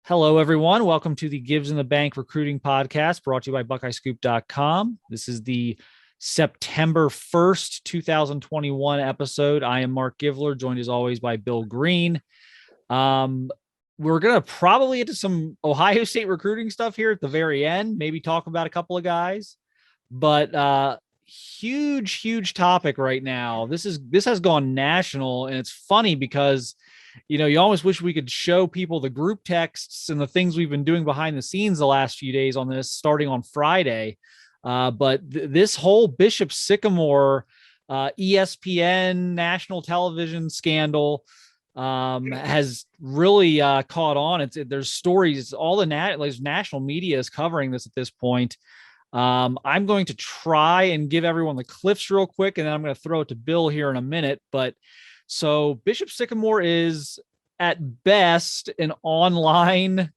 Hello, everyone. Welcome to the Gives in the Bank Recruiting Podcast brought to you by BuckeyeScoop.com. This is the September 1st, 2021 episode. I am Marc Givler, joined as always by Bill Greene. We're going to probably get to some Ohio State recruiting stuff here at the very end, maybe talk about a couple of guys, but huge topic right now. This has gone national, and it's funny because you always wish we could show people the group texts and the things we've been doing behind the scenes the last few days on this, starting on Friday. But this whole Bishop Sycamore ESPN national television scandal has really caught on. There's stories, all the national media is covering this at this point. I'm going to try and give everyone the cliffs real quick, and then I'm going to throw it to Bill here in a minute. So Bishop Sycamore is at best an online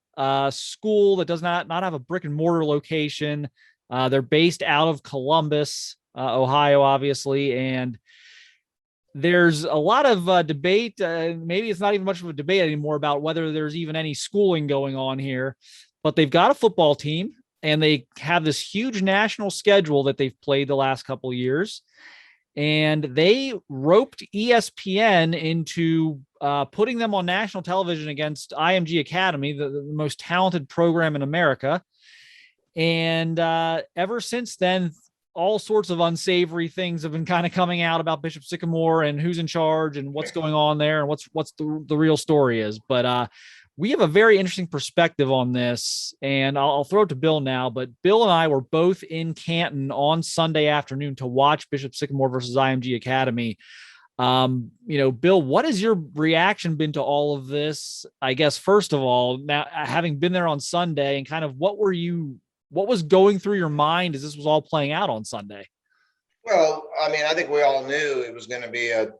school that does not have a brick and mortar location. They're based out of Columbus, Ohio, obviously. And there's a lot of debate. Maybe it's not even much of a debate anymore about whether there's even any schooling going on here, but they've got a football team and they have this huge national schedule that they've played the last couple of years. And they roped ESPN into putting them on national television against IMG Academy, the most talented program in America. And ever since then, all sorts of unsavory things have been kind of coming out about Bishop Sycamore and who's in charge and what's going on there and what's the real story is. But we have a very interesting perspective on this, and I'll throw it to Bill now. But Bill and I were both in Canton on Sunday afternoon to watch Bishop Sycamore versus IMG Academy. Bill, what has your reaction been to all of this? I guess, first of all, now having been there on Sunday, and kind of what was going through your mind as this was all playing out on Sunday? Well, I think we all knew it was going to be a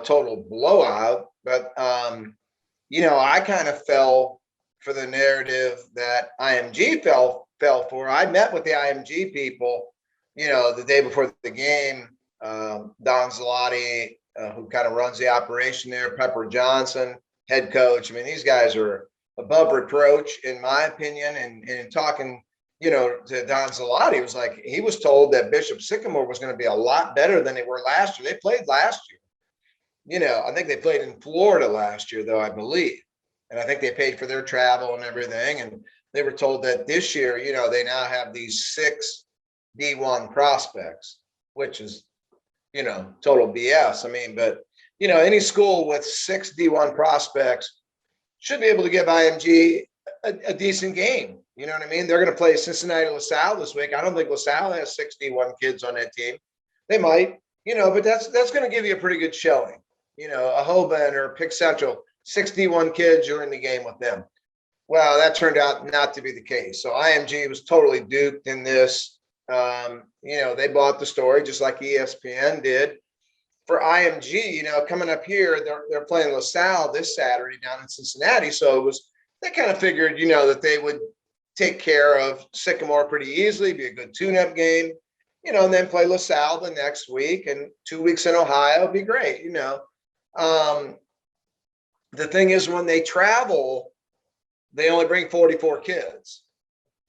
total blowout, but I kind of fell for the narrative that IMG fell for. I met with the IMG people, the day before the game. Don Zalotti, who kind of runs the operation there, Pepper Johnson, head coach. These guys are above reproach, in my opinion. And talking, to Don Zalotti, it was like he was told that Bishop Sycamore was going to be a lot better than they were last year. They played last year. I think they played in Florida last year, though, I believe. And I think they paid for their travel and everything. And they were told that this year, they now have these 6 D1 prospects, which is, total BS. But, any school with 6 D1 prospects should be able to give IMG a decent game. You know what I mean? They're going to play Cincinnati LaSalle this week. I don't think LaSalle has 6 D1 kids on that team. They might, but that's going to give you a pretty good showing. A Hoban or Pick Central, 61 kids, you're in the game with them. Well, that turned out not to be the case. So IMG was totally duped in this. They bought the story just like ESPN did. For IMG, coming up here, they're playing LaSalle this Saturday down in Cincinnati. So they kind of figured, that they would take care of Sycamore pretty easily, be a good tune-up game, and then play LaSalle the next week, and 2 weeks in Ohio would be great, The thing is, when they travel, they only bring 44 kids.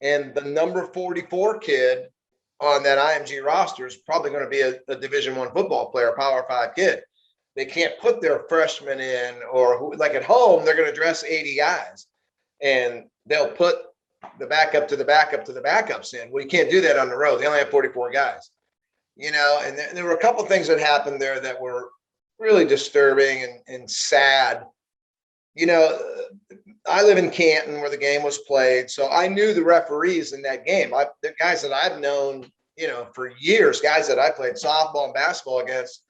And the number 44 kid on that IMG roster is probably going to be a Division I football player, Power 5 kid. They can't put their freshmen in, or like at home, they're going to dress 80 guys. And they'll put the backup to the backup to the backups in. Well, you can't do that on the road. They only have 44 guys. And there were a couple of things that happened there that were really disturbing and sad. I live in Canton where the game was played, so I knew the referees in that game. The guys that I've known, for years, guys that I played softball and basketball against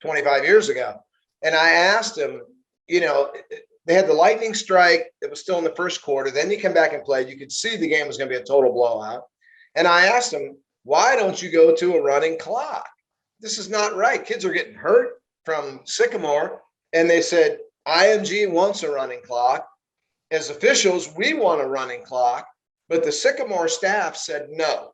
25 years ago. And I asked them, they had the lightning strike that was still in the first quarter. Then you come back and play. You could see the game was going to be a total blowout. And I asked them, why don't you go to a running clock? This is not right. Kids are getting hurt from Sycamore. And they said, IMG wants a running clock. As officials, we want a running clock. But the Sycamore staff said no.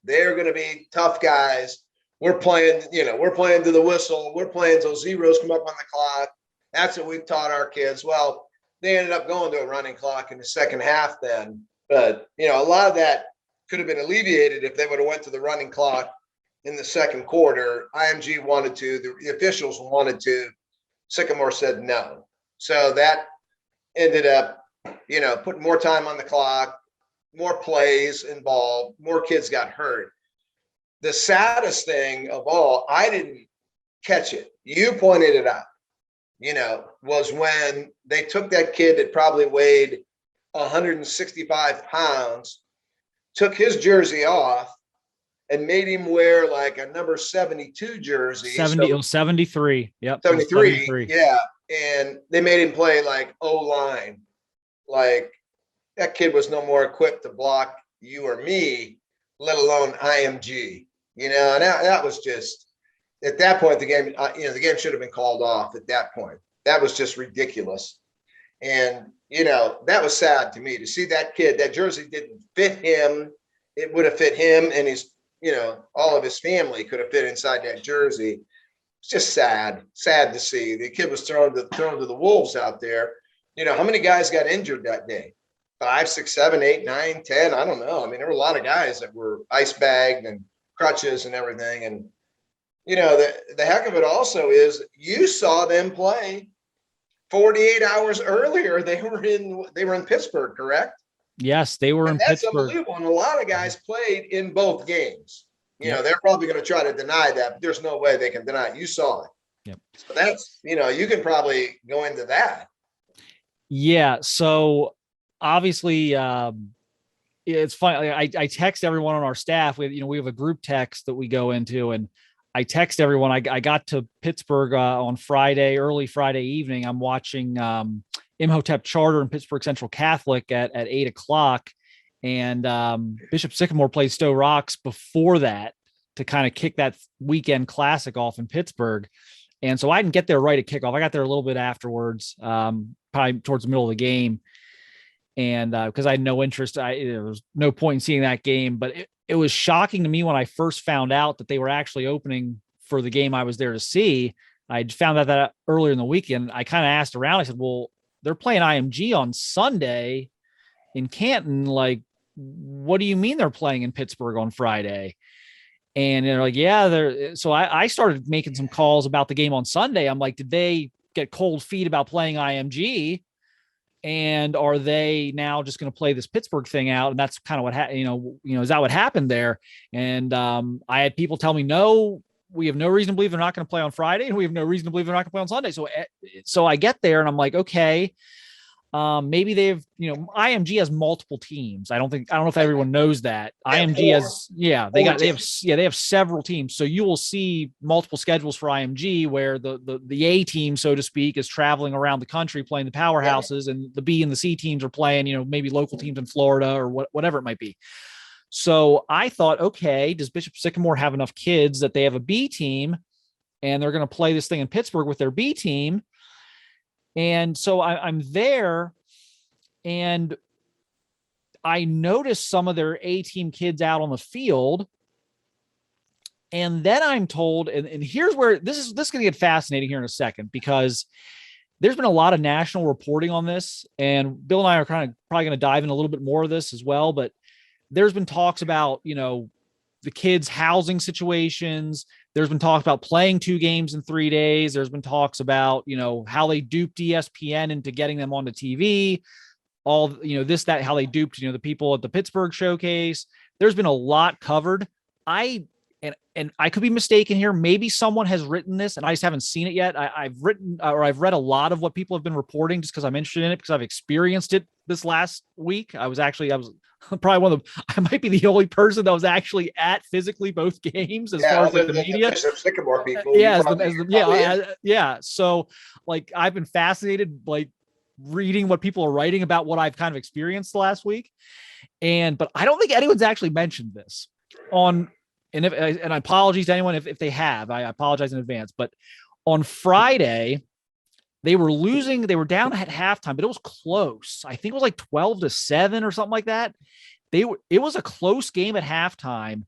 They're going to be tough guys. We're playing to the whistle. We're playing till zeros come up on the clock. That's what we've taught our kids. Well, they ended up going to a running clock in the second half then. But, a lot of that could have been alleviated if they would have went to the running clock in the second quarter. IMG wanted to, the officials wanted to. Sycamore said no. So that ended up, putting more time on the clock, more plays involved, more kids got hurt. The saddest thing of all, I didn't catch it. You pointed it out, was when they took that kid that probably weighed 165 pounds, took his jersey off, and made him wear like a number 72 jersey. 73. Yep. 73. Yeah. And they made him play like O-line. Like that kid was no more equipped to block you or me, let alone IMG. And that was just, at that point, the game, the game should have been called off at that point. That was just ridiculous. And, that was sad to me to see that kid, that jersey didn't fit him. It would have fit him and his, all of his family could have fit inside that jersey. It's just sad to see. The kid was thrown to the wolves out there. How many guys got injured that day? 5, 6, 7, 8, 9, 10. I don't know. I mean, there were a lot of guys that were ice bagged and crutches and everything. And, the heck of it also is you saw them play 48 hours earlier. They were in Pittsburgh, correct? Yes, they were in Pittsburgh. That's unbelievable. And a lot of guys played in both games. They're probably going to try to deny that, but there's no way they can deny it. You saw it. Yep. So that's, you can probably go into that. Yeah. So obviously, it's funny. I text everyone on our staff. We have a group text that we go into, and I text everyone. I got to Pittsburgh on Friday, early Friday evening. I'm watching Imhotep Charter and Pittsburgh Central Catholic at 8:00. And Bishop Sycamore played Stowe Rocks before that to kind of kick that weekend classic off in Pittsburgh. And so I didn't get there right at kickoff. I got there a little bit afterwards, probably towards the middle of the game. And because I had no interest, there was no point in seeing that game. But it was shocking to me when I first found out that they were actually opening for the game I was there to see. I found out that earlier in the weekend. I kind of asked around. I said, well, they're playing IMG on Sunday in Canton. Like, what do you mean they're playing in Pittsburgh on Friday? And they're like, yeah, so I started making some calls about the game on Sunday. I'm like, did they get cold feet about playing IMG? And are they now just going to play this Pittsburgh thing out? And that's kind of what is that what happened there? And I had people tell me, no, we have no reason to believe they're not going to play on Friday, and we have no reason to believe they're not going to play on Sunday. So I get there and I'm like, okay, maybe they've, IMG has multiple teams. I don't know if everyone knows that. IMG has, they have several teams. So you will see multiple schedules for IMG where the A team, so to speak, is traveling around the country playing the powerhouses, and the B and the C teams are playing, maybe local teams in Florida or whatever it might be. So I thought, okay, does Bishop Sycamore have enough kids that they have a B team and they're going to play this thing in Pittsburgh with their B team? And so I'm there, and I noticed some of their A team kids out on the field. And then I'm told, and here's where this is going to get fascinating here in a second, because there's been a lot of national reporting on this, and Bill and I are kind of probably going to dive in a little bit more of this as well. But there's been talks about, the kids' housing situations. There's been talks about playing 2 games in 3 days. There's been talks about, how they duped ESPN into getting them onto TV, all, this, that, how they duped, the people at the Pittsburgh showcase. There's been a lot covered. And I could be mistaken here. Maybe someone has written this and I just haven't seen it yet. I've read a lot of what people have been reporting just because I'm interested in it, because I've experienced it this last week. I was probably I might be the only person that was actually at physically both games as far as like the media. The Sycamore people. Yeah. So like, I've been fascinated, like reading what people are writing about what I've kind of experienced the last week. But I don't think anyone's actually mentioned this on, and apologies to anyone if they have, I apologize in advance. But on Friday, they were losing. They were down at halftime, but it was close. I think it was like 12-7 or something like that. It was a close game at halftime.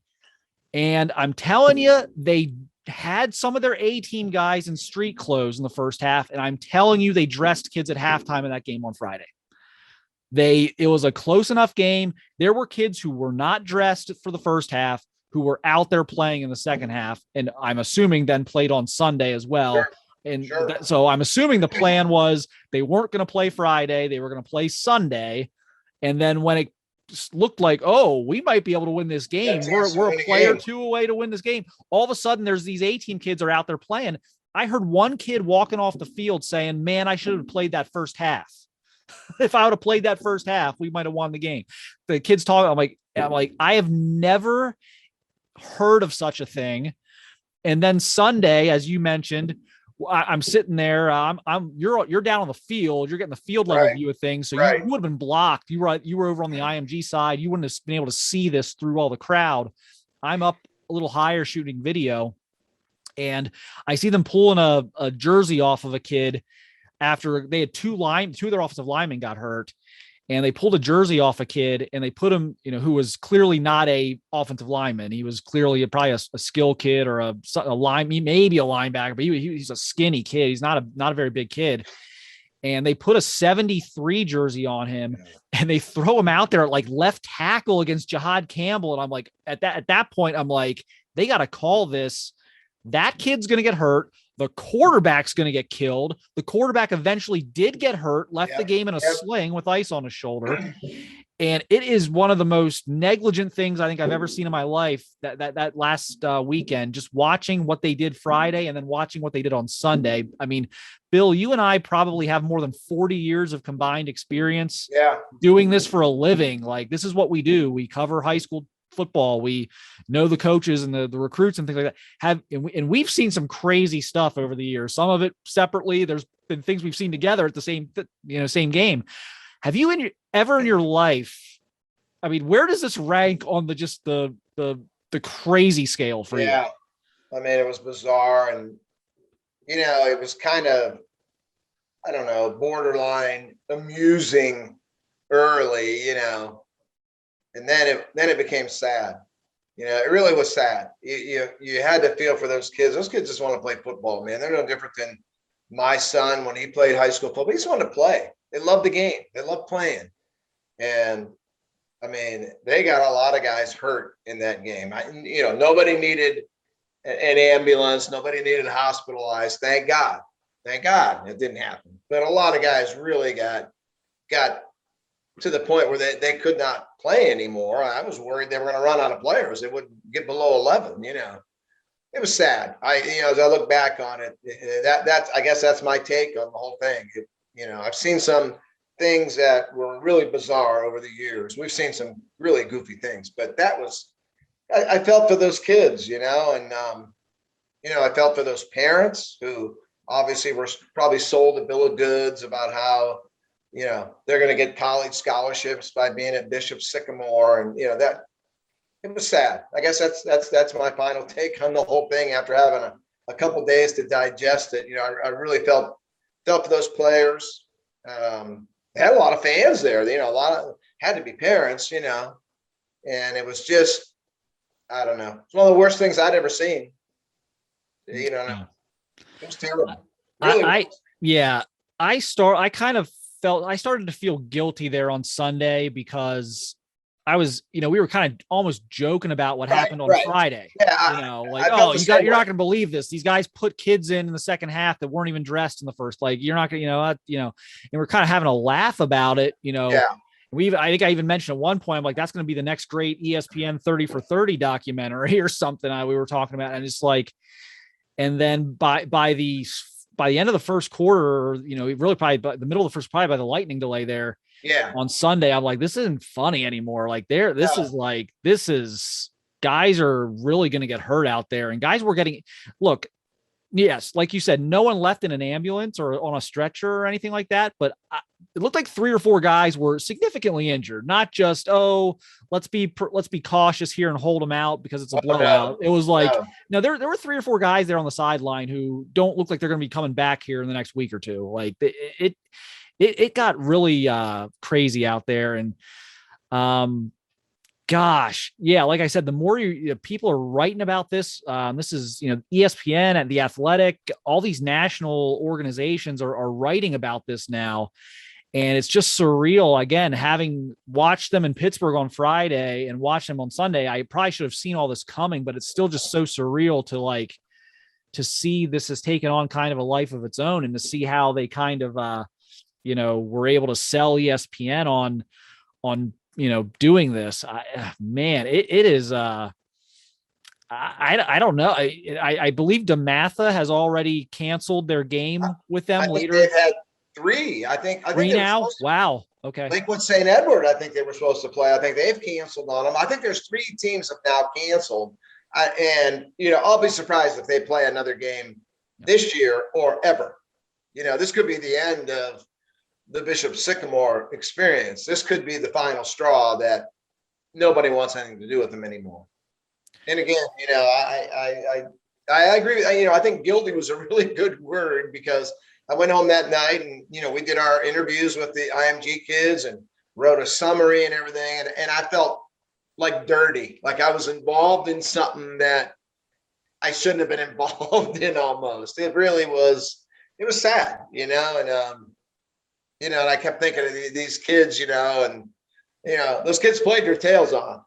And I'm telling you, they had some of their A-team guys in street clothes in the first half. And I'm telling you, they dressed kids at halftime in that game on Friday. It was a close enough game. There were kids who were not dressed for the first half, who were out there playing in the second half. And I'm assuming then played on Sunday as well. Sure. And Sure. so I'm assuming the plan was they weren't going to play Friday. They were going to play Sunday. And then when it looked like, oh, we might be able to win this game, we're a play or two away to win this game, all of a sudden there's these 18 kids are out there playing. I heard one kid walking off the field saying, man, I should have played that first half. If I would have played that first half, we might have won the game. The kids talking, I'm like, I have never heard of such a thing. And then Sunday, as you mentioned, I'm sitting there. You're down on the field. You're getting the field level view of things. So you would have been blocked. You were over on the IMG side. You wouldn't have been able to see this through all the crowd. I'm up a little higher shooting video, and I see them pulling a jersey off of a kid after they had two of their offensive linemen got hurt. And they pulled a jersey off a kid and they put him, who was clearly not a offensive lineman. He was clearly probably a skill kid or a line, maybe a linebacker, but he's a skinny kid. He's not a very big kid. And they put a 73 jersey on him and they throw him out there at like left tackle against Jihad Campbell. And I'm like, at that point, I'm like, they got to call this. That kid's going to get hurt. The quarterback's going to get killed. The quarterback eventually did get hurt, left the game in a sling with ice on his shoulder. And it is one of the most negligent things I think I've ever seen in my life that last weekend, just watching what they did Friday and then watching what they did on Sunday. I mean, Bill, you and I probably have more than 40 years of combined experience doing this for a living. Like, this is what we do. We cover high school football. We know the coaches and the recruits and things like that. And we've seen some crazy stuff over the years. Some of it separately. There's been things we've seen together at the same game. Have you ever in your life? I mean, where does this rank on the crazy scale for you? Yeah, I mean, it was bizarre, and it was kind of, I don't know, borderline amusing early, and then it became sad. It really was sad. You had to feel for those kids. Those kids just want to play football, man. They're no different than my son when he played high school football. He just wanted to play. They love the game. They love playing. And I mean, they got a lot of guys hurt in that game. Nobody needed an ambulance. Nobody needed hospitalized. Thank God. Thank God it didn't happen. But a lot of guys really got to the point where they could not play anymore. I was worried they were going to run out of players. They wouldn't get below 11, It was sad. As I look back on it, I guess that's my take on the whole thing. I've seen some things that were really bizarre over the years. We've seen some really goofy things, but I felt for those kids, and I felt for those parents who obviously were probably sold a bill of goods about how, they're going to get college scholarships by being at Bishop Sycamore. And, that it was sad. I guess that's my final take on the whole thing after having a couple of days to digest it. I really felt for those players. They had a lot of fans there, a lot of had to be parents, and it was just, I don't know. It's one of the worst things I'd ever seen. It was terrible. Really I started to feel guilty there on Sunday because I was, we were kind of almost joking about what happened on Friday. Yeah, you're not going to believe this. These guys put kids in the second half that weren't even dressed in the first. Like, you're not going to, and we're kind of having a laugh about it. I think I even mentioned at one point, I'm like, that's going to be the next great ESPN 30 for 30 documentary or something we were talking about. And it's like, and then by the end of the first quarter, really probably by the middle of the first, probably by the lightning delay there. Yeah. On Sunday, I'm like, this isn't funny anymore. Like this is guys are really going to get hurt out there. And guys were look, yes, like you said, no one left in an ambulance or on a stretcher or anything like that. But it looked like 3 or 4 guys were significantly injured, not just, let's be cautious here and hold them out because it's a blowout. It was like, no, there were 3 or 4 guys there on the sideline who don't look like they're going to be coming back here in the next week or two. Like it got really crazy out there. And Gosh, yeah. Like I said, the more people are writing about this, this is, ESPN and The Athletic, all these national organizations are writing about this now. And it's just surreal. Again, having watched them in Pittsburgh on Friday and watched them on Sunday, I probably should have seen all this coming, but it's still just so surreal to see this has taken on kind of a life of its own, and to see how they kind of, were able to sell ESPN on doing this. Man, it is, I don't know. I believe DeMatha has already canceled their game with them later. They've had three. I think three now. Wow. Okay. I think with St. Edward, I think they were supposed to play. I think they've canceled on them. I think there's 3 teams have now canceled. And I'll be surprised if they play another game this year or ever. This could be the end of the Bishop Sycamore experience. This could be the final straw that nobody wants anything to do with them anymore. And again, I agree. I think guilty was a really good word, because I went home that night and, we did our interviews with the IMG kids and wrote a summary and everything. And I felt like dirty, like I was involved in something that I shouldn't have been involved in almost. It really was, it was sad, and, and I kept thinking of these kids, and, those kids played their tails off.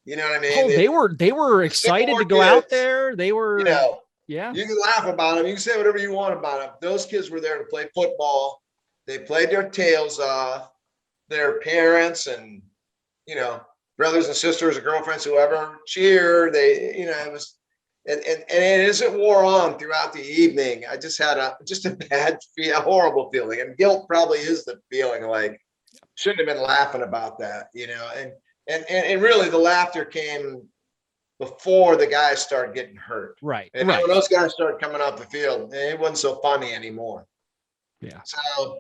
You know what I mean? Oh, they were excited to go out there. They were, yeah. You can laugh about them. You can say whatever you want about them. Those kids were there to play football. They played their tails off. Their parents and, brothers and sisters or girlfriends, whoever, cheered. They, it was, and as it wore on throughout the evening, I just had a horrible feeling. And guilt probably is the feeling, like, shouldn't have been laughing about that, and really the laughter came before the guys started getting hurt. Right. And when those guys started coming off the field, it wasn't so funny anymore. Yeah. So,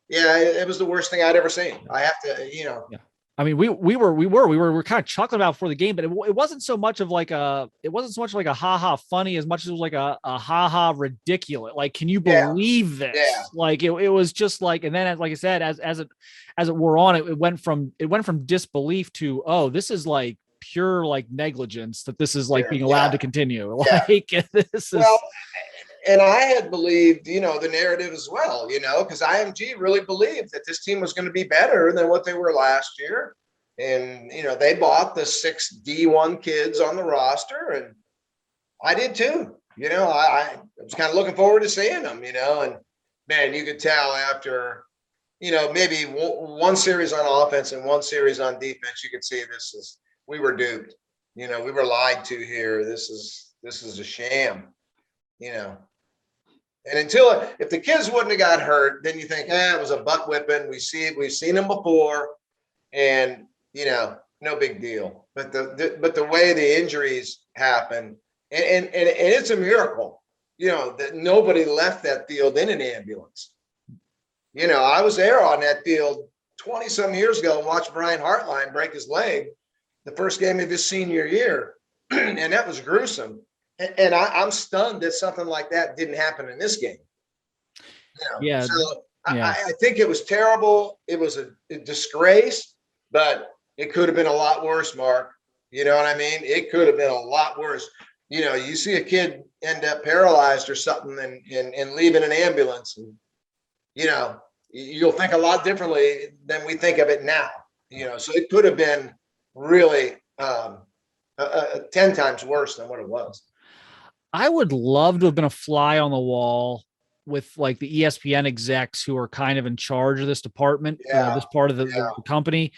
yeah, it was the worst thing I'd ever seen. I have to, Yeah. I mean, we were kind of chuckling about before the game, but it wasn't so much like a ha-ha funny as much as it was like a ha-ha ridiculous. Like, can you believe this? Yeah. Like it was just like, and then like I said, as it wore on, it went from disbelief to, oh, this is like pure like negligence, that this is like being allowed to continue. Yeah. Like this is. And I had believed, the narrative as well, because IMG really believed that this team was going to be better than what they were last year. And, they bought the 6 D1 kids on the roster, and I did too. I was kind of looking forward to seeing them, and man, you could tell after, maybe one series on offense and one series on defense, you could see we were duped. We were lied to here. This is a sham, And if the kids wouldn't have got hurt, then you think, it was a butt whipping. We've seen them before, and no big deal. But the way the injuries happen, and it's a miracle, that nobody left that field in an ambulance. I was there on that field 20 some years ago and watched Brian Hartline break his leg the first game of his senior year, and that was gruesome. And I'm stunned that something like that didn't happen in this game. Yeah. So I think it was terrible. It was a disgrace, but it could have been a lot worse, Mark. You know what I mean? It could have been a lot worse. You see a kid end up paralyzed or something and leave in an ambulance, and, you'll think a lot differently than we think of it now. So it could have been really 10 times worse than what it was. I would love to have been a fly on the wall with like the ESPN execs who are kind of in charge of this department, this part of the company,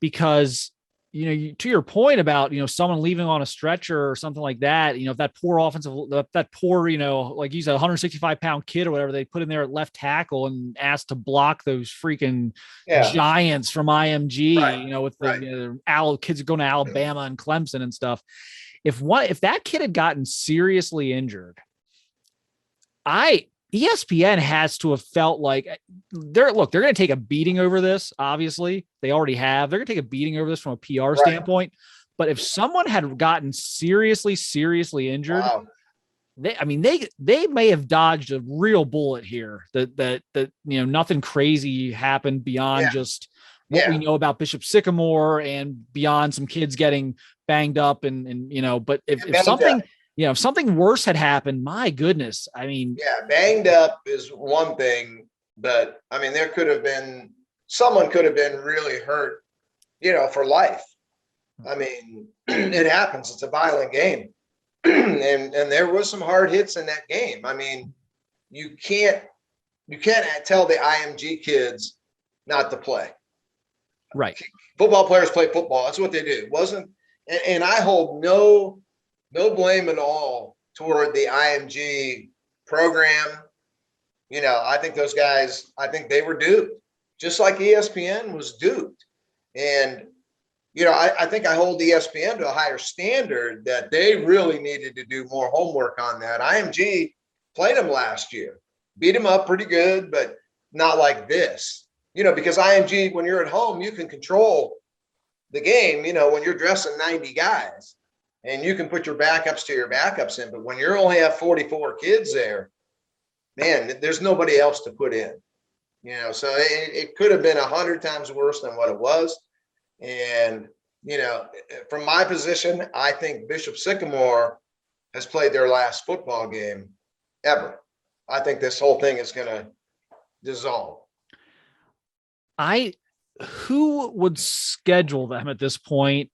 because, to your point about, someone leaving on a stretcher or something like that, that poor like you said, 165-pound kid or whatever they put in there at left tackle and asked to block those freaking giants from IMG, with the kids going to Alabama and Clemson and stuff. If that kid had gotten seriously injured, ESPN has to have felt like they're going to take a beating over this. Obviously they already have. They're going to take a beating over this from a PR standpoint. But if someone had gotten seriously injured, they may have dodged a real bullet here, that nothing crazy happened beyond just what we know about Bishop Sycamore and beyond some kids getting banged up and but if something, if something worse had happened, my goodness, I mean, banged up is one thing, but I mean, someone could have been really hurt, for life. I mean, it happens. It's a violent game. and there was some hard hits in that game. I mean, you can't tell the IMG kids not to play. Right. Football players play football. That's what they do. It wasn't, and I hold no blame at all toward the IMG program. I think those guys, they were duped, just like ESPN was duped. And, I think I hold ESPN to a higher standard that they really needed to do more homework on that. IMG played them last year, beat them up pretty good, but not like this. Because IMG, when you're at home, you can control the game, when you're dressing 90 guys and you can put your backups to your backups in. But when you only have 44 kids there, man, there's nobody else to put in, so it could have been 100 times worse than what it was. And, from my position, I think Bishop Sycamore has played their last football game ever. I think this whole thing is going to dissolve. Who would schedule them at this point?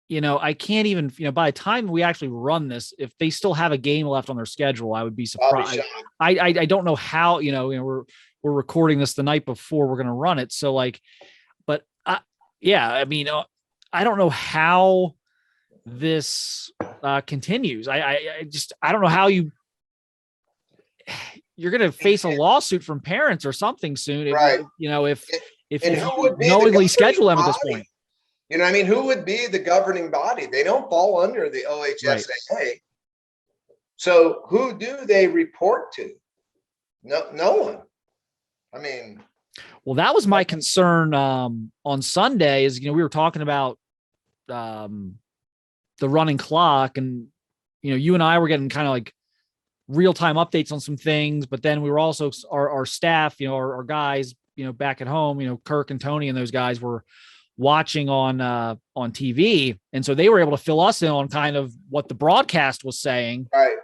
I can't even, by the time we actually run this, if they still have a game left on their schedule, I would be surprised. I don't know how, we're recording this the night before we're going to run it. So but I mean, I don't know how this continues. I don't know how you're going to face a lawsuit from parents or something soon. Right. If you knowingly schedule them at this point. Who would be the governing body? They don't fall under the OHSAA. Right. So who do they report to? No one. I mean, well, that was my concern on Sunday is, we were talking about the running clock, and, you and I were getting kind of like real-time updates on some things, but then we were also our staff, our guys, back at home, Kirk and Tony and those guys were watching on TV. And so they were able to fill us in on kind of what the broadcast was saying. Right.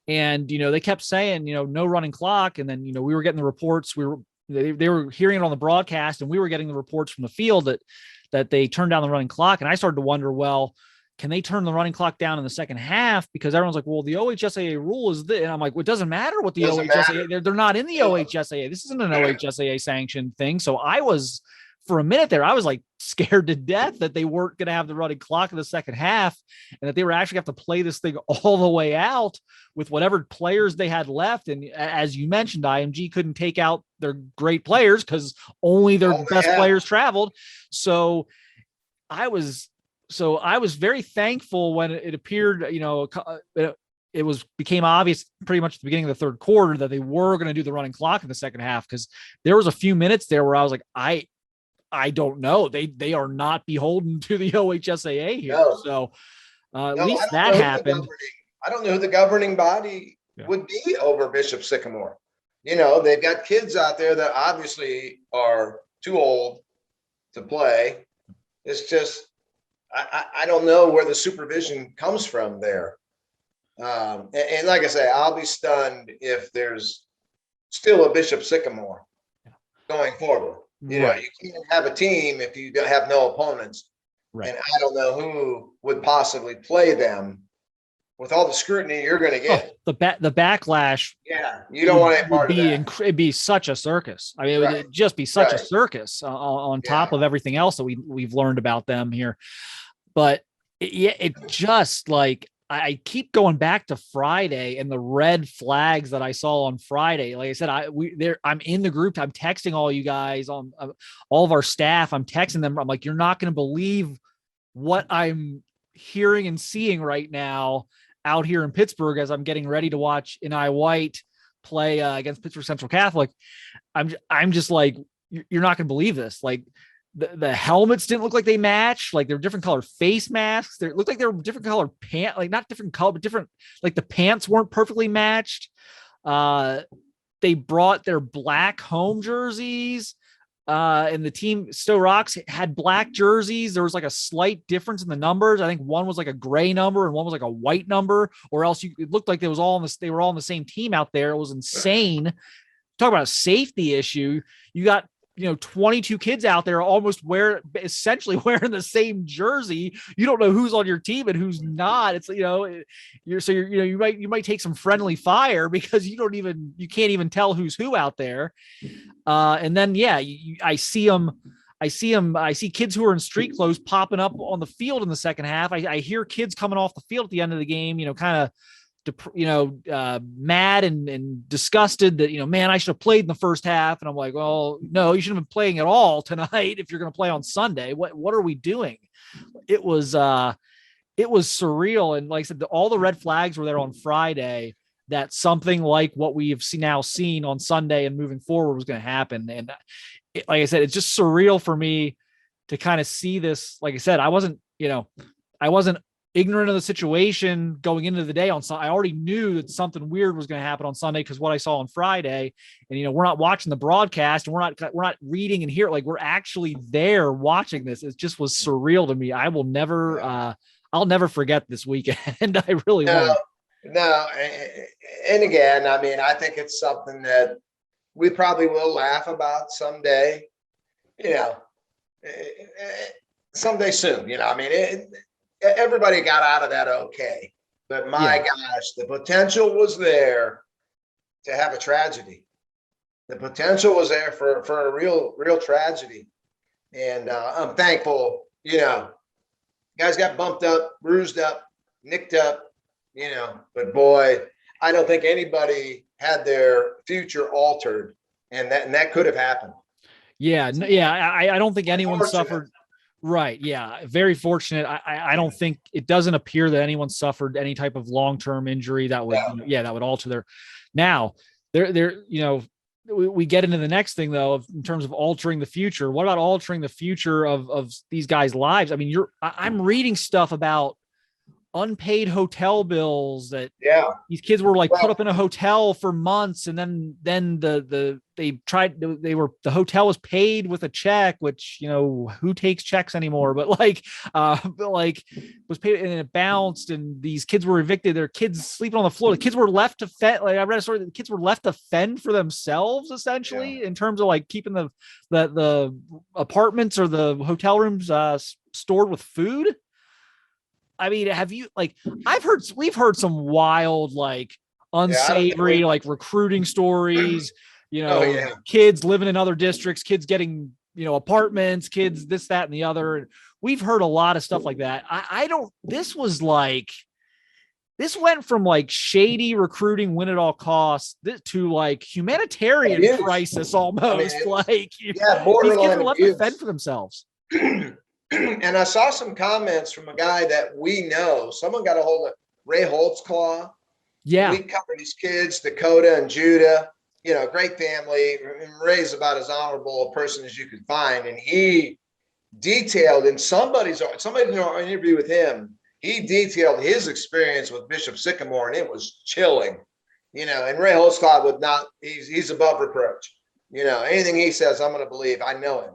And, they kept saying, no running clock. And then, we were getting the reports. They were hearing it on the broadcast, and we were getting the reports from the field that they turned down the running clock. And I started to wonder, well, can they turn the running clock down in the second half? Because everyone's like, well, the OHSAA rule is this. And I'm like, well, it doesn't matter what the OHSAA, they're not in the OHSAA. This isn't an OHSAA sanctioned thing. So I was, for a minute there, I was like scared to death that they weren't going to have the running clock in the second half, and that they were actually have to play this thing all the way out with whatever players they had left. And as you mentioned, IMG couldn't take out their great players because only their best players traveled. So I was very thankful when it appeared, it became obvious pretty much at the beginning of the third quarter that they were going to do the running clock in the second half. Cause there was a few minutes there where I was like, I don't know. They are not beholden to the OHSAA here. No. So at least that happened. I don't know who the governing body would be over Bishop Sycamore. They've got kids out there that obviously are too old to play. It's just, I don't know where the supervision comes from there. And like I say, I'll be stunned if there's still a Bishop Sycamore going forward. You can't have a team if you have no opponents. Right. And I don't know who would possibly play them with all the scrutiny you're going to get. The backlash. Yeah, you don't want any part of that. It'd be such a circus. I mean, it would just be such a circus on top of everything else that we've learned about them here. But it just like, I keep going back to Friday and the red flags that I saw on Friday. Like I said, I'm in the group. I'm texting all you guys on all of our staff. I'm texting them. I'm like, you're not going to believe what I'm hearing and seeing right now out here in Pittsburgh as I'm getting ready to watch Inai White play against Pittsburgh Central Catholic. I'm just like, you're not going to believe this. Like the helmets didn't look like they matched. Like they're different color face masks. They looked like they were different color pants, like not different color, but different, like the pants weren't perfectly matched. They brought their black home jerseys. and the team Stowe Rocks had black jerseys. There was like a slight difference in the numbers. I think one was like a gray number and one was like a white number, or else it looked like they were all on the same team out there. It was insane. Talk about a safety issue. You got 22 kids out there almost essentially wearing the same jersey. You don't know who's on your team and who's not. It's you might take some friendly fire because you can't even tell who's who out there. And then I see kids who are in street clothes popping up on the field in the second half. I hear kids coming off the field at the end of the game, kind of mad and disgusted that, man, I should have played in the first half. And I'm like, well, no, you shouldn't have been playing at all tonight if you're going to play on Sunday. What are we doing? It was surreal. And like I said, all the red flags were there on Friday that something like what we have now seen on Sunday and moving forward was going to happen. And like I said, it's just surreal for me to kind of see this. Like I said, I wasn't ignorant of the situation going into the day on Sunday. I already knew that something weird was going to happen on Sunday because what I saw on Friday, and we're not watching the broadcast and we're not reading and hearing, like we're actually there watching this. It just was surreal to me. I'll never forget this weekend. I really won't. No. And again, I mean, I think it's something that we probably will laugh about someday, someday soon, everybody got out of that okay, but my gosh, the potential was there to have a tragedy. The potential was there for a real tragedy, and I'm thankful. Guys got bumped up, bruised up, nicked up. But boy, I don't think anybody had their future altered, and that could have happened. Yeah, I don't think anyone suffered. Right. Yeah. Very fortunate. I don't think it doesn't appear that anyone suffered any type of long-term injury that would, that would alter their. Now we get into the next thing though, in terms of altering the future. What about altering the future of these guys' lives? I mean, I'm reading stuff about unpaid hotel bills that these kids were like put up in a hotel for months. And then the hotel was paid with a check, which, who takes checks anymore, but was paid and it bounced and these kids were evicted. Their kids sleeping on the floor. The kids were left to fend. Like I read a story that the kids were left to fend for themselves essentially in terms of like keeping the apartments or the hotel rooms stored with food. I mean, we've heard some wild, like unsavory, like recruiting stories, kids living in other districts, kids getting, apartments, kids, this, that, and the other. We've heard a lot of stuff like that. This went from like shady recruiting, win at all costs to like humanitarian crisis almost. These kids are left to fend for themselves. And I saw some comments from a guy that we know. Someone got a hold of Ray Holtzclaw. Yeah. We covered these kids, Dakota and Judah, great family. Ray's about as honorable a person as you could find. And he detailed in somebody's interview with him, he detailed his experience with Bishop Sycamore, and it was chilling. And Ray Holtzclaw would not, he's above reproach. Anything he says, I'm going to believe. I know him.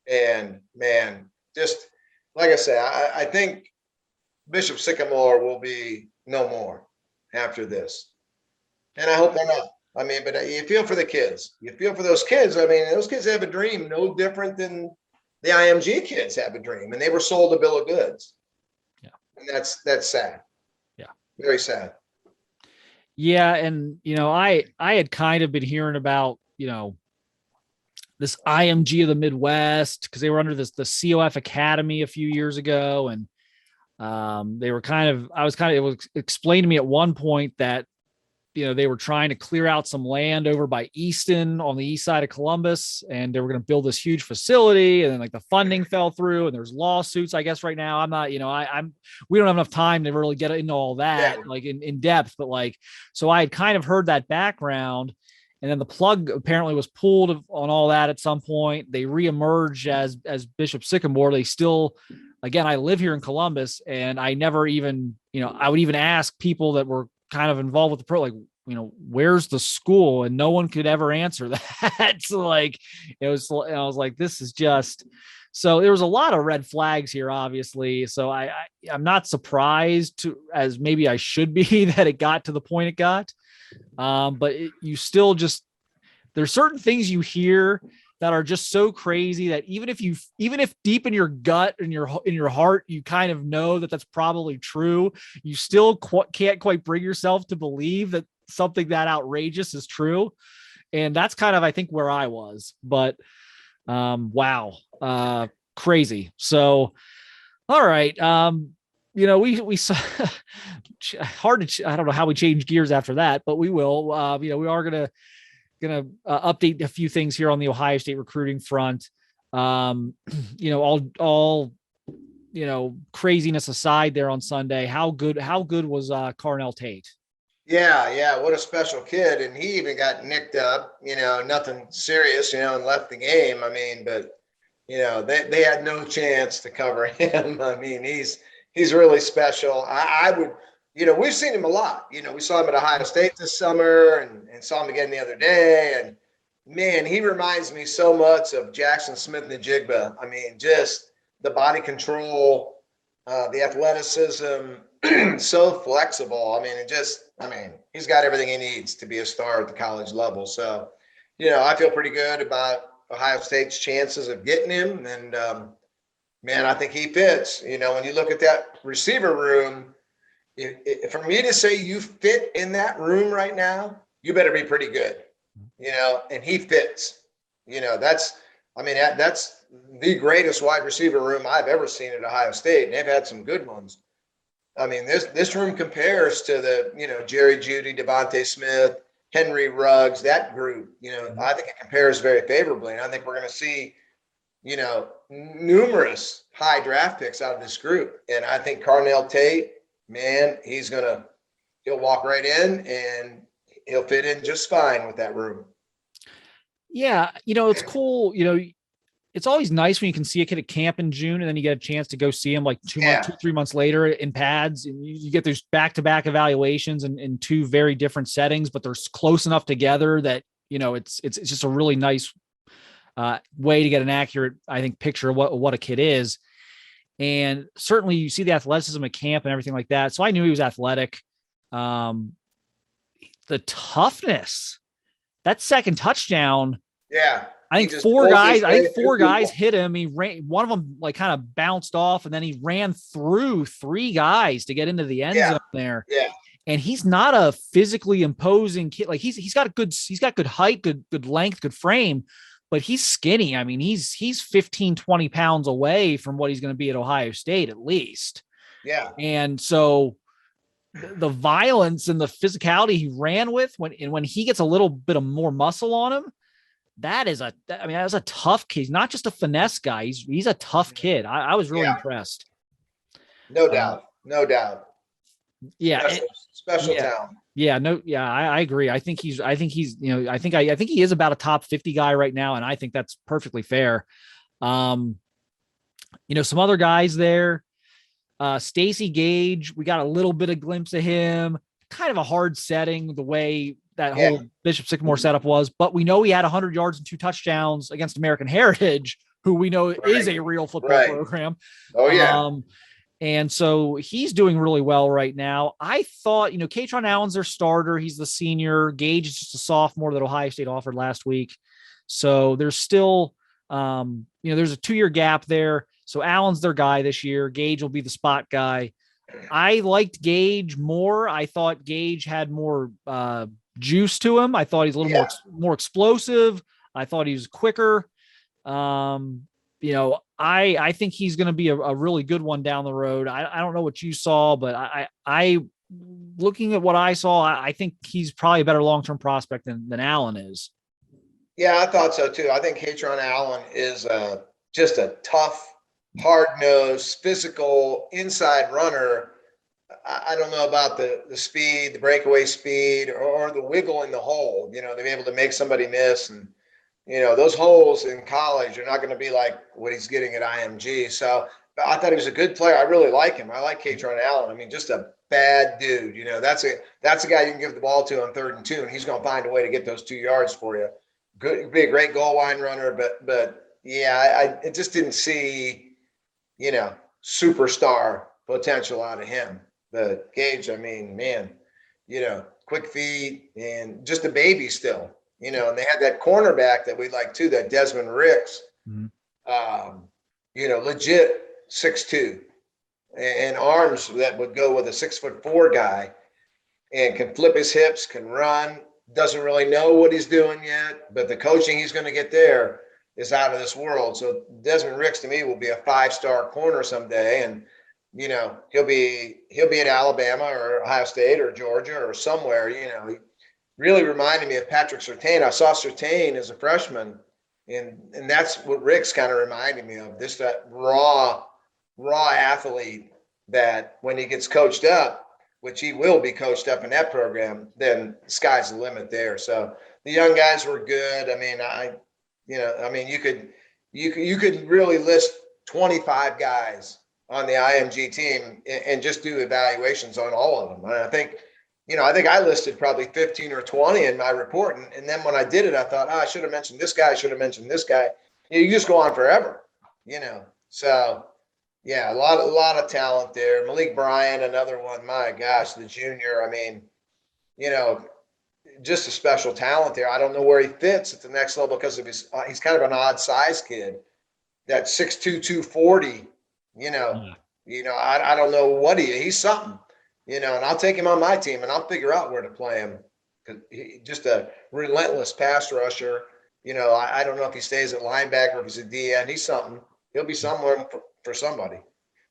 And man, just like I say, I think Bishop Sycamore will be no more after this. And I hope they're not. I mean, but you feel for the kids. You feel for those kids. I mean, those kids have a dream no different than the IMG kids have a dream. And they were sold a bill of goods. Yeah. And that's sad. Yeah. Very sad. Yeah. And, I had kind of been hearing about, this IMG of the Midwest, because they were under the COF Academy a few years ago. And it was explained to me at one point that, they were trying to clear out some land over by Easton on the east side of Columbus, and they were going to build this huge facility. And then like the funding fell through and there's lawsuits, I guess right now. I'm not, we don't have enough time to really get into all that like in depth, but so I had kind of heard that background. And then the plug apparently was pulled on all that at some point. They reemerged as Bishop Sycamore. They still, again, I live here in Columbus, and I never even, I would even ask people that were kind of involved with the where's the school? And no one could ever answer that. So like, I was like, this is just, so there was a lot of red flags here, obviously. So I'm not surprised as maybe I should be that it got to the point it got. But you still just, there's certain things you hear that are just so crazy that even if deep in your gut and in your heart, you kind of know that that's probably true, you still can't quite bring yourself to believe that something that outrageous is true. And that's kind of, I think, where I was, but wow. Crazy. So, all right. We saw hard to, I don't know how we change gears after that, but we will, we are going to update a few things here on the Ohio State recruiting front. All craziness aside there on Sunday, how good was Carnell Tate? Yeah. What a special kid. And he even got nicked up, nothing serious, and left the game. I mean, but, they had no chance to cover him. I mean, he's really special. I would, we've seen him a lot. We saw him at Ohio State this summer and saw him again the other day. And, man, he reminds me so much of Jackson Smith-Njigba. I mean, just the body control, the athleticism, so flexible. I mean, he's got everything he needs to be a star at the college level. So, I feel pretty good about Ohio State's chances of getting him. And, man, I think he fits. When you look at that receiver room, for me to say you fit in that room right now, you better be pretty good, and he fits. That's the greatest wide receiver room I've ever seen at Ohio State, and they've had some good ones. I mean, this room compares to the, Jerry Jeudy, Devontae Smith, Henry Ruggs, that group. I think it compares very favorably, and I think we're going to see, numerous high draft picks out of this group. And I think Carnell Tate, man, he'll walk right in and he'll fit in just fine with that room. Yeah. It's cool. It's always nice when you can see a kid at camp in June and then you get a chance to go see him like 3 months later in pads, and you get those back-to-back evaluations in two very different settings, but they're close enough together that, it's just a really nice way to get an accurate, I think, picture of what a kid is. And certainly you see the athleticism at camp and everything like that. So I knew he was athletic. The toughness, that second touchdown. Yeah. I think four guys hit him. He ran, one of them like kind of bounced off, and then he ran through three guys to get into the end zone there. Yeah. And he's not a physically imposing kid. Like he's got good height, good length, good frame, but he's skinny. I mean, he's 15, 20 pounds away from what he's going to be at Ohio State, at least. Yeah. And so the violence and the physicality he ran with when he gets a little bit of more muscle on him, that's a tough kid. He's not just a finesse guy. He's a tough kid. I was really impressed. No doubt. Yeah. Special talent. Yeah. I agree. I think he is about a top 50 guy right now. And I think that's perfectly fair. Some other guys there, Stacey Gage, we got a little bit of glimpse of him, kind of a hard setting, the way that whole Bishop Sycamore setup was, but we know he had 100 yards and 2 touchdowns against American Heritage, who we know is a real football program. Oh yeah. And so he's doing really well right now. I thought, Katron Allen's their starter. He's the senior. Gage is just a sophomore that Ohio State offered last week. So there's still, there's a 2-year gap there. So Allen's their guy this year. Gage will be the spot guy. I liked Gage more. I thought Gage had more juice to him. I thought he's a little more explosive. I thought he was quicker. I think he's going to be a really good one down the road. I don't know what you saw, but I looking at what I saw, I think he's probably a better long-term prospect than Allen is. Yeah, I thought so too. I think Katron Allen is just a tough, hard-nosed, physical inside runner. I don't know about the speed, the breakaway speed, or the wiggle in the hole, to be able to make somebody miss. And, those holes in college are not going to be like what he's getting at IMG. So I thought he was a good player. I really like him. I like Katron Allen. I mean, just a bad dude. You know, that's a guy you can give the ball to on 3rd and 2, and he's going to find a way to get those 2 yards for you. Good, be a great goal line runner, but yeah, I just didn't see, you know, superstar potential out of him. But Gage, I mean, man, you know, quick feet and just a baby still, you know, and they had that cornerback that we like too, that Desmond Ricks, you know, legit 6'2", and arms that would go with a 6'4" guy, and can flip his hips, can run, doesn't really know what he's doing yet, but the coaching he's going to get there is out of this world. So Desmond Ricks to me will be a 5-star corner someday, and you know, he'll be at Alabama or Ohio State or Georgia or somewhere. You know, he really reminded me of Patrick Surtain. I saw Surtain as a freshman, and that's what Ricks kind of reminded me of. This that raw athlete that when he gets coached up, which he will be coached up in that program, then the sky's the limit there. So the young guys were good. I mean, you could really list 25 guys on the IMG team and just do evaluations on all of them. And I think I listed probably 15 or 20 in my report. And then when I did it, I thought, I should have mentioned this guy. I should have mentioned this guy. You just go on forever, you know? So yeah, a lot of talent there. Malik Bryan, another one, my gosh, the junior. I mean, you know, just a special talent there. I don't know where he fits at the next level because of he's kind of an odd size kid. That 6'2", 240, you know, I don't know what he's something, you know, and I'll take him on my team and I'll figure out where to play him, because he's just a relentless pass rusher. You know, I don't know if he stays at linebacker or if he's a DN. He's something. He'll be somewhere for somebody.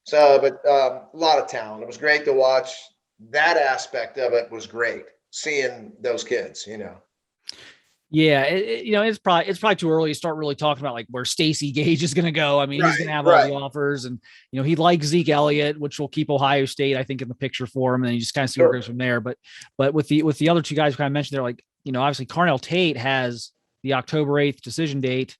So, but a lot of talent. It was great to watch. That aspect of it was great, seeing those kids, you know. Yeah, you know, it's probably too early to start really talking about like where Stacey Gage is going to go. I mean, he's going to have all the offers, and you know, he likes Zeke Elliott, which will keep Ohio State, I think, in the picture for him, and you just kind of see where it goes from there. But with the other 2 guys who kind of mentioned, they're like, you know, obviously Carnell Tate has the October 8th decision date.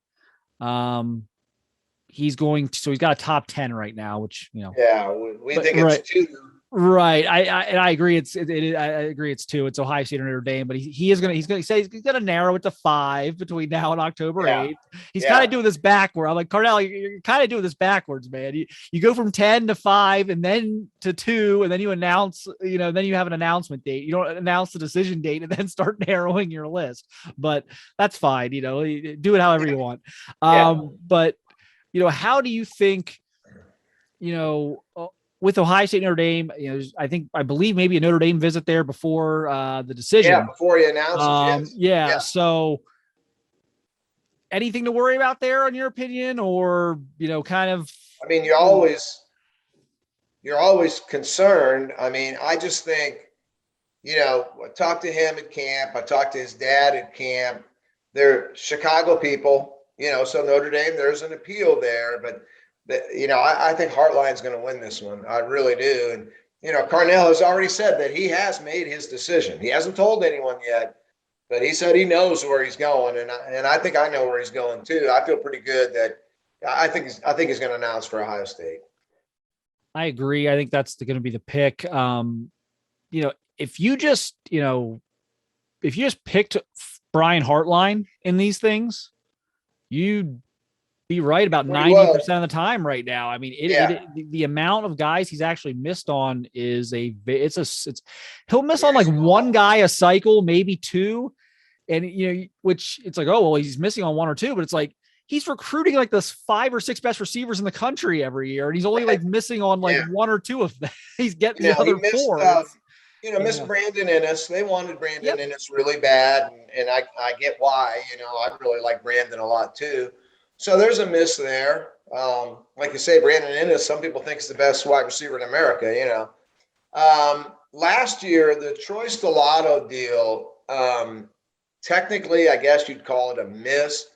He's got a top 10 right now, which, you know, we think it's 2. Right. I agree. I agree. It's 2. It's Ohio State or Notre Dame, but he's going to narrow it to 5 between now and October 8th. He's kind of doing this backward. I'm like, Carnell, you're kind of doing this backwards, man. You go from 10 to 5 and then to 2, and then you announce, you know, then you have an announcement date. You don't announce the decision date and then start narrowing your list, but that's fine. You know, do it however you want. But you know, how do you think, you know, with Ohio State, Notre Dame, you know, I believe maybe a Notre Dame visit there before the decision. Yeah, before he announces. Yes. So anything to worry about there, in your opinion, or, you know, kind of? I mean, you're always concerned. I mean, I just think, you know, I talked to him at camp. I talked to his dad at camp. They're Chicago people, you know, so Notre Dame, there's an appeal there, but you know, I think Hartline's going to win this one. I really do. And, you know, Carnell has already said that he has made his decision. He hasn't told anyone yet, but he said he knows where he's going. And I think I know where he's going too. I feel pretty good that I think he's going to announce for Ohio State. I agree. I think that's going to be the pick. You know, if you just picked Brian Hartline in these things, you'd be right about 90% of the time right now. I mean, the amount of guys he's actually missed on is he'll miss on like 1 guy a cycle, maybe 2. And, you know, which it's like, oh, well, he's missing on 1 or 2, but it's like, he's recruiting like the 5 or 6 best receivers in the country every year. And he's only like missing on like 1 or 2 of them. He's getting the other 4. Miss Brandon Ennis. They wanted Brandon Ennis really bad. And I get why, you know, I really like Brandon a lot too. So there's a miss there. Like you say, Brandon Ennis, some people think is the best wide receiver in America, you know. Last year, the Troy Stellato deal, technically, I guess you'd call it a miss.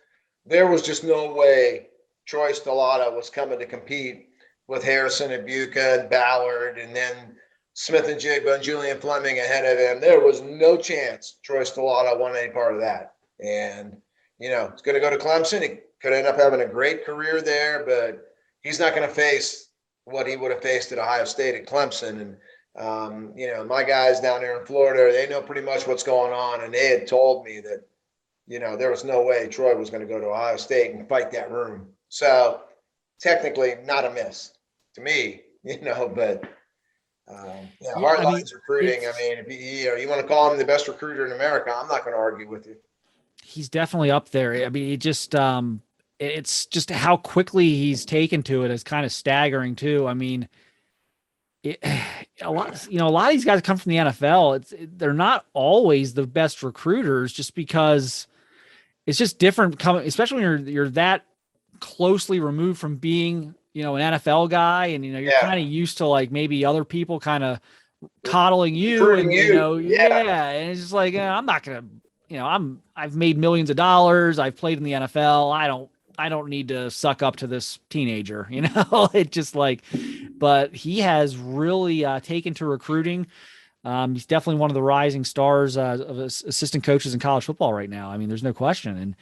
There was just no way Troy Stellato was coming to compete with Harrison and Buca and Ballard and then Smith and Jigba and Julian Fleming ahead of him. There was no chance Troy Stellato won any part of that. And, you know, it's going to go to Clemson. He could end up having a great career there, but he's not going to face what he would have faced at Ohio State at Clemson. And, my guys down there in Florida, they know pretty much what's going on. And they had told me that, there was no way Troy was going to go to Ohio State and fight that room. So technically not a miss to me, but Hartline's recruiting. I mean, if you want to call him the best recruiter in America, I'm not going to argue with you. He's definitely up there. I mean, he just, it's just how quickly he's taken to it is kind of staggering too. I mean, a lot of these guys come from the NFL. They're not always the best recruiters just because it's just different coming, especially when you're that closely removed from being, an NFL guy and, you're kind of used to like maybe other people kind of coddling you and, and it's just like, I'm not going to, I've made millions of dollars. I've played in the NFL. I don't need to suck up to this teenager, it just like, but he has really taken to recruiting. He's definitely one of the rising stars of assistant coaches in college football right now. I mean, there's no question. And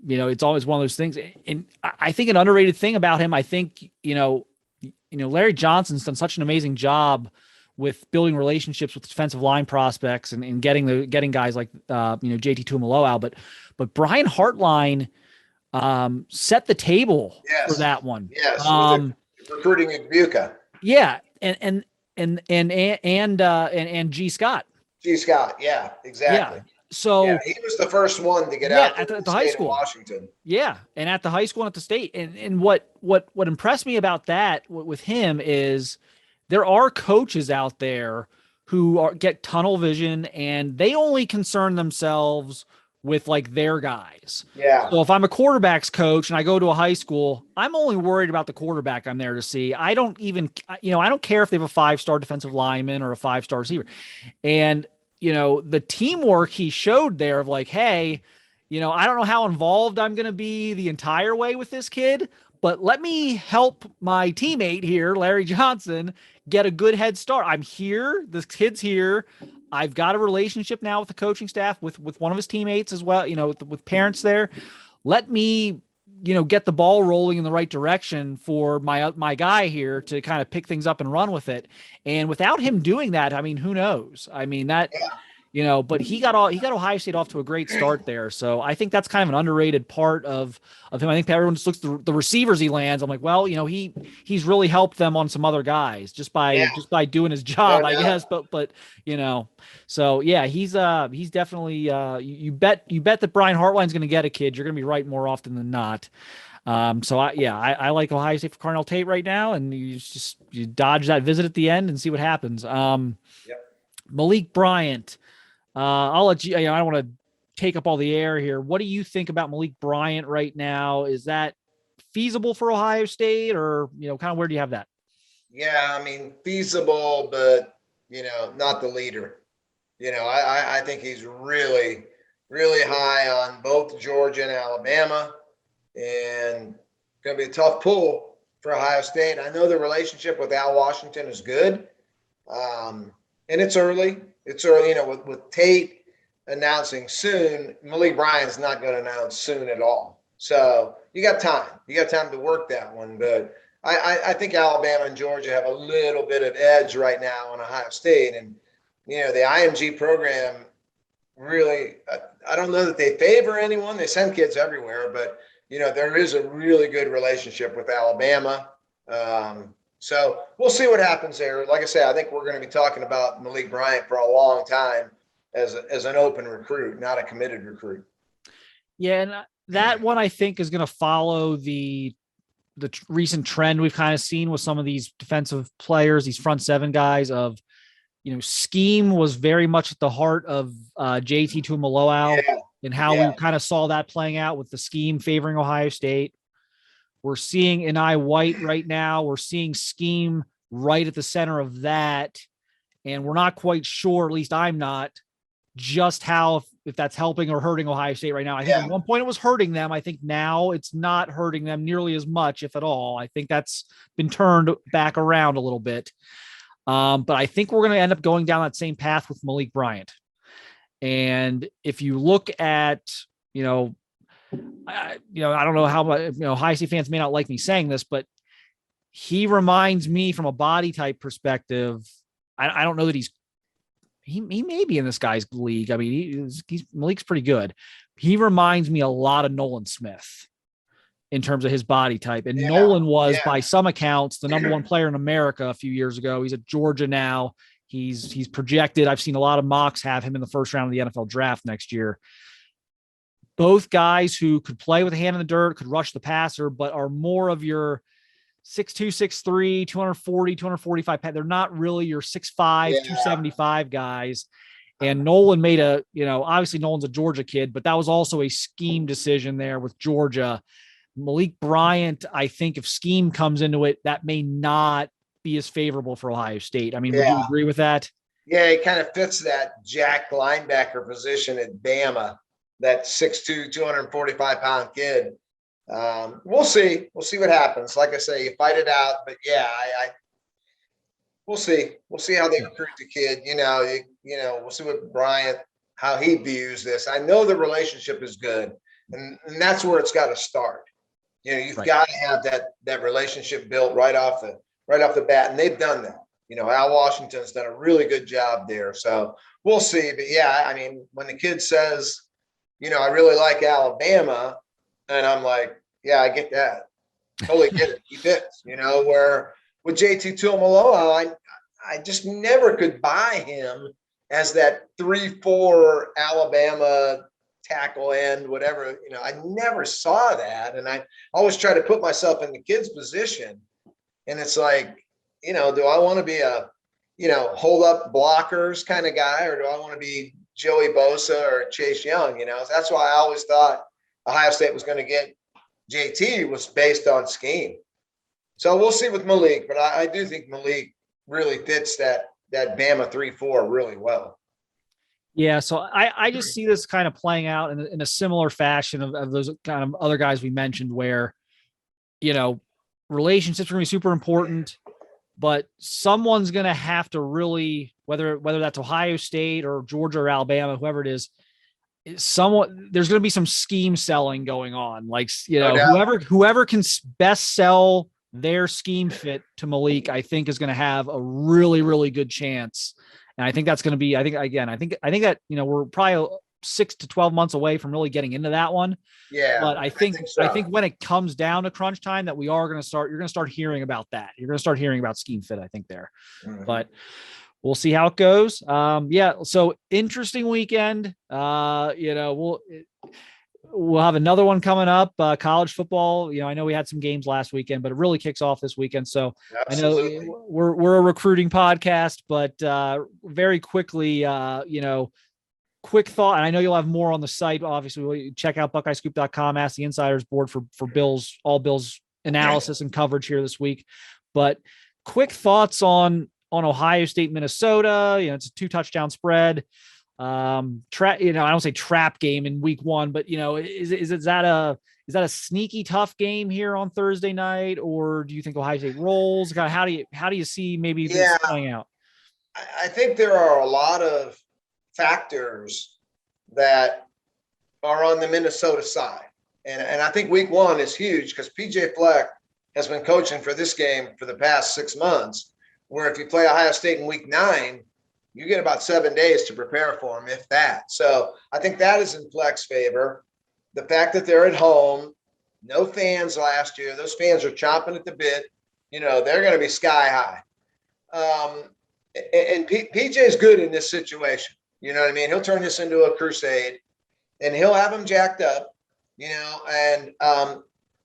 it's always one of those things. And I think an underrated thing about him, I think, Larry Johnson's done such an amazing job with building relationships with defensive line prospects and getting guys like, JT Tuimoloau, but Brian Hartline set the table for that one. Yes. Recruiting at Buckeye. Yeah. And G. Scott. G. Scott, yeah, exactly. Yeah. So he was the first one to get out at the high school, Washington. Yeah, and at the high school and at the state. And what impressed me about that with him is there are coaches out there who get tunnel vision and they only concern themselves with like their guys. Yeah. So if I'm a quarterbacks coach and I go to a high school, I'm only worried about the quarterback I'm there to see. I don't even, I don't care if they have a 5-star defensive lineman or a 5-star receiver. And, the teamwork he showed there of like, hey, I don't know how involved I'm going to be the entire way with this kid, but let me help my teammate here, Larry Johnson, get a good head start. I'm here. This kid's here. I've got a relationship now with the coaching staff, with one of his teammates as well, with parents there. Let me, get the ball rolling in the right direction for my guy here to kind of pick things up and run with it. And without him doing that, I mean, who knows? I mean, that, but he got Ohio State off to a great start there. So I think that's kind of an underrated part of him. I think everyone just looks at the receivers he lands. I'm like, well, he's really helped them on some other guys just by doing his job, I guess. But so yeah, he's definitely you bet that Brian Hartline's going to get a kid. You're going to be right more often than not. So I like Ohio State for Carnell Tate right now, and you dodge that visit at the end and see what happens. Malik Bryant. I'll let you, I don't want to take up all the air here. What do you think about Malik Bryant right now? Is that feasible for Ohio State, or, kind of where do you have that? Yeah, I mean, feasible, but, not the leader. I think he's really, really high on both Georgia and Alabama, and going to be a tough pull for Ohio State. I know the relationship with Al Washington is good, and it's early. It's early, with Tate announcing soon. Malik Bryant's not going to announce soon at all. So you got time. You got time to work that one. But I think Alabama and Georgia have a little bit of edge right now on Ohio State. And, the IMG program really, I don't know that they favor anyone. They send kids everywhere. But, there is a really good relationship with Alabama. So we'll see what happens there. Like I said, I think we're going to be talking about Malik Bryant for a long time as an open recruit, not a committed recruit. Yeah, and that one I think is going to follow the recent trend we've kind of seen with some of these defensive players, these front seven guys of, scheme was very much at the heart of JT Tuimoloau and how we kind of saw that playing out with the scheme favoring Ohio State. We're seeing Inai White right now. We're seeing scheme right at the center of that. And we're not quite sure, at least I'm not, just how, if that's helping or hurting Ohio State right now. I think at one point it was hurting them. I think now it's not hurting them nearly as much, if at all. I think that's been turned back around a little bit. But I think we're going to end up going down that same path with Malik Bryant. And if you look at, I don't know how much, Ohio State fans may not like me saying this, but he reminds me from a body type perspective. I don't know that he may be in this guy's league. I mean, Malik's pretty good. He reminds me a lot of Nolan Smith in terms of his body type. And Nolan was, by some accounts, the number one player in America a few years ago. He's at Georgia now. He's projected. I've seen a lot of mocks have him in the first round of the NFL draft next year. Both guys who could play with a hand in the dirt, could rush the passer, but are more of your 6'2", 6'3", 240, 245. They're not really your 6'5", 275 guys. And Nolan made obviously Nolan's a Georgia kid, but that was also a scheme decision there with Georgia. Malik Bryant, I think if scheme comes into it, that may not be as favorable for Ohio State. I mean, would you agree with that? Yeah, he kind of fits that jack linebacker position at Bama, that 6'2", 245-pound kid. We'll see. We'll see what happens. Like I say, you fight it out. But we'll see. We'll see how they recruit the kid. We'll see what Bryant, how he views this. I know the relationship is good, and that's where it's got to start. You've got to have that relationship built right off the bat, and they've done that. Al Washington's done a really good job there. So we'll see. But I mean, when the kid says, I really like Alabama, and I'm like, yeah, I get that. Totally get it. He fits. Where with JT Tuimoloau, I just never could buy him as that 3-4 Alabama tackle end, whatever. I never saw that. And I always try to put myself in the kid's position. And it's like, do I want to be a, hold up blockers kind of guy, or do I want to be Joey Bosa or Chase Young? That's why I always thought Ohio State was going to get JT was based on scheme. So we'll see with Malik, but I do think Malik really fits that Bama 3-4 really well. Yeah, so I just see this kind of playing out in a similar fashion of those kind of other guys we mentioned where, relationships are going to be super important, but someone's going to have to really, whether that's Ohio State or Georgia or Alabama, whoever it is, there's going to be some scheme selling going on. Like, whoever can best sell their scheme fit to Malik, I think is going to have a really, really good chance. And I think that's going to be, I think that, we're probably 6 to 12 months away from really getting into that one. Yeah. But I think when it comes down to crunch time that you're going to start hearing about that. You're going to start hearing about scheme fit, I think there, but we'll see how it goes. So interesting weekend. We'll have another one coming up, college football. I know we had some games last weekend, but it really kicks off this weekend. So absolutely. I know we're a recruiting podcast, but very quickly, quick thought. And I know you'll have more on the site. Obviously, check out BuckeyeScoop.com, Ask the Insiders board for all Bills analysis and coverage here this week. But quick thoughts on Ohio State, Minnesota. It's a 2-touchdown spread. I don't say trap game in week 1, but is that a sneaky tough game here on Thursday night, or do you think Ohio State rolls? How do you see maybe this playing out? I think there are a lot of factors that are on the Minnesota side, and I think week 1 is huge because PJ Fleck has been coaching for this game for the past 6 months. Where if you play Ohio State in week 9, you get about 7 days to prepare for them, if that. So I think that is in Fleck's favor. The fact that they're at home, no fans last year, those fans are chomping at the bit. They're going to be sky high. And PJ is good in this situation. You know what I mean? He'll turn this into a crusade, and he'll have them jacked up. And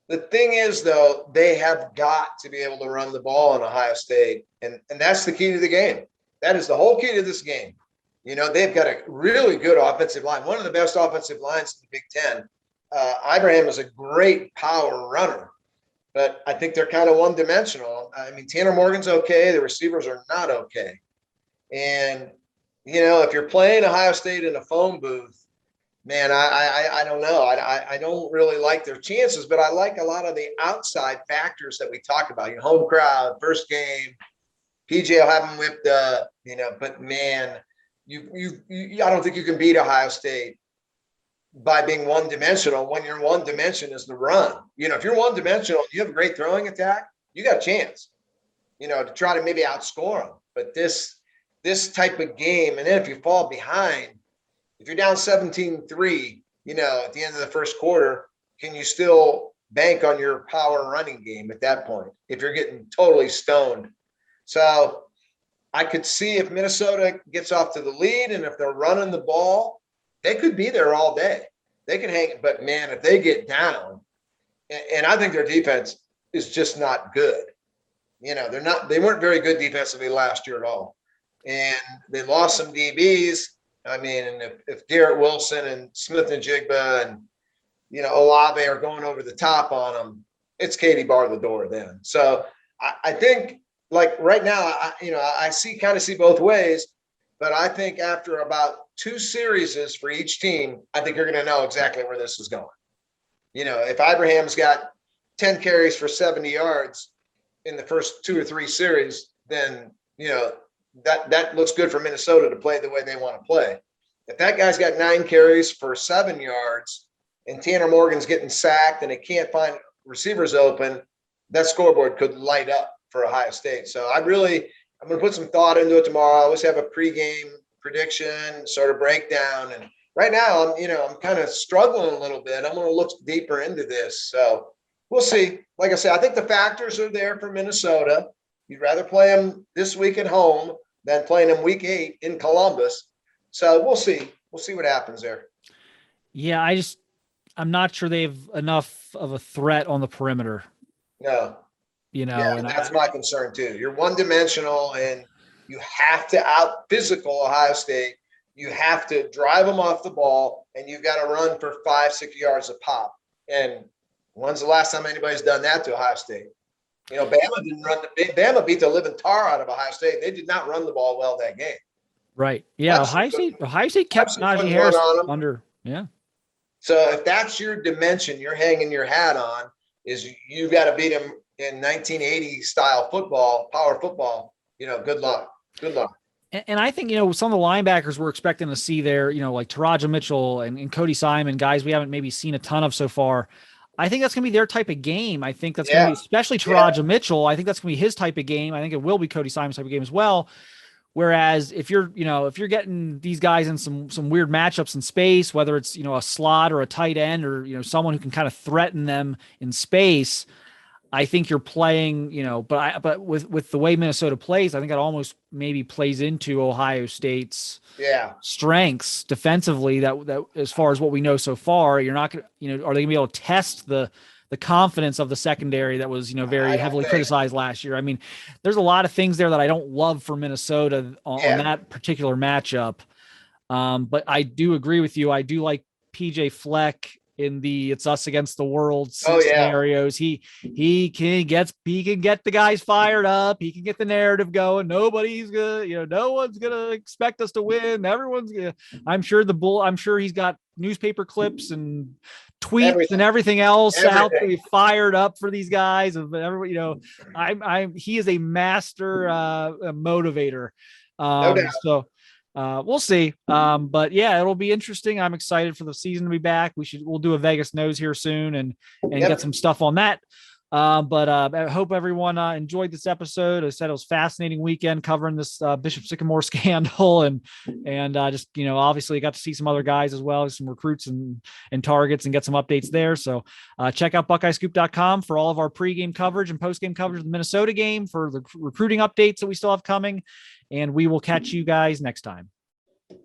the thing is, though, they have got to be able to run the ball on Ohio State, and that's the key to the game. That is the whole key to this game. They've got a really good offensive line, one of the best offensive lines in the Big Ten. Ibrahim is a great power runner, but I think they're kind of one-dimensional. I mean, Tanner Morgan's okay. The receivers are not okay. And, if you're playing Ohio State in a phone booth, man, I don't know. I don't really like their chances, but I like a lot of the outside factors that we talk about. Home crowd, first game, PJ will have them whipped up, but man, I don't think you can beat Ohio State by being one-dimensional when your one dimension is the run. If you're one-dimensional, you have a great throwing attack, you got a chance, to try to maybe outscore them. But this type of game, and then if you fall behind, if you're down 17-3, at the end of the first quarter, can you still bank on your power running game at that point if you're getting totally stoned? So I could see if Minnesota gets off to the lead and if they're running the ball, they could be there all day. They can hang it. But, man, if they get down, and I think their defense is just not good. They weren't very good defensively last year at all. And they lost some DBs. I mean, and if Garrett Wilson and Smith and Jigba and, Olave are going over the top on them, it's Katie bar the door then. So I think, like right now, I kind of see both ways, but I think after about 2 series for each team, I think you're going to know exactly where this is going. If Ibrahim's got 10 carries for 70 yards in the first 2 or 3 series, then, that looks good for Minnesota to play the way they want to play. If that guy's got 9 carries for 7 yards and Tanner Morgan's getting sacked and he can't find receivers open, that scoreboard could light up for Ohio State. So I'm going to put some thought into it tomorrow. I always have a pregame prediction sort of breakdown. And right now I'm kind of struggling a little bit. I'm going to look deeper into this. So we'll see. Like I said, I think the factors are there for Minnesota. You'd rather play them this week at home than playing them week 8 in Columbus. So we'll see. We'll see what happens there. Yeah, I'm not sure they have enough of a threat on the perimeter. No. And that's my concern too. You're one-dimensional, and you have to out-physical Ohio State. You have to drive them off the ball, and you've got to run for 5-6 yards a pop. And when's the last time anybody's done that to Ohio State? Bama beat the living tar out of Ohio State. They did not run the ball well that game. Right. Yeah. Ohio State kept Najee Harris under. Yeah. So if that's your dimension, you're hanging your hat on, is you've got to beat them in 1980 style football, power football. Good luck. Good luck. And I think, some of the linebackers we're expecting to see there, like Taraja Mitchell and Cody Simon, guys we haven't maybe seen a ton of so far. I think that's going to be their type of game. I think that's going to be, especially Taraja Mitchell. I think that's going to be his type of game. I think it will be Cody Simon's type of game as well. Whereas if you're getting these guys in some weird matchups in space, whether it's, a slot or a tight end or, someone who can kind of threaten them in space, I think you're playing, but with the way Minnesota plays, I think it almost maybe plays into Ohio State's strengths defensively. That as far as what we know so far, you're not going to, are they going to be able to test the confidence of the secondary that was, very heavily criticized last year? I mean, there's a lot of things there that I don't love for Minnesota on that particular matchup. But I do agree with you. I do like PJ Fleck in the it's us against the world scenarios. He can get the guys fired up. He can get the narrative going. Nobody's gonna, no one's gonna expect us to win. Everyone's gonna, I'm sure he's got newspaper clips and tweets and everything else out to be fired up for these guys. And he is a master motivator. No doubt. So we'll see. But yeah, it'll be interesting. I'm excited for the season to be back. We'll do a Vegas nose here soon and get some stuff on that. But I hope everyone enjoyed this episode. I said it was a fascinating weekend covering this Bishop Sycamore scandal and just, obviously got to see some other guys as well, some recruits and targets and get some updates there. So check out BuckeyeScoop.com for all of our pregame coverage and postgame coverage of the Minnesota game, for the recruiting updates that we still have coming. And we will catch you guys next time.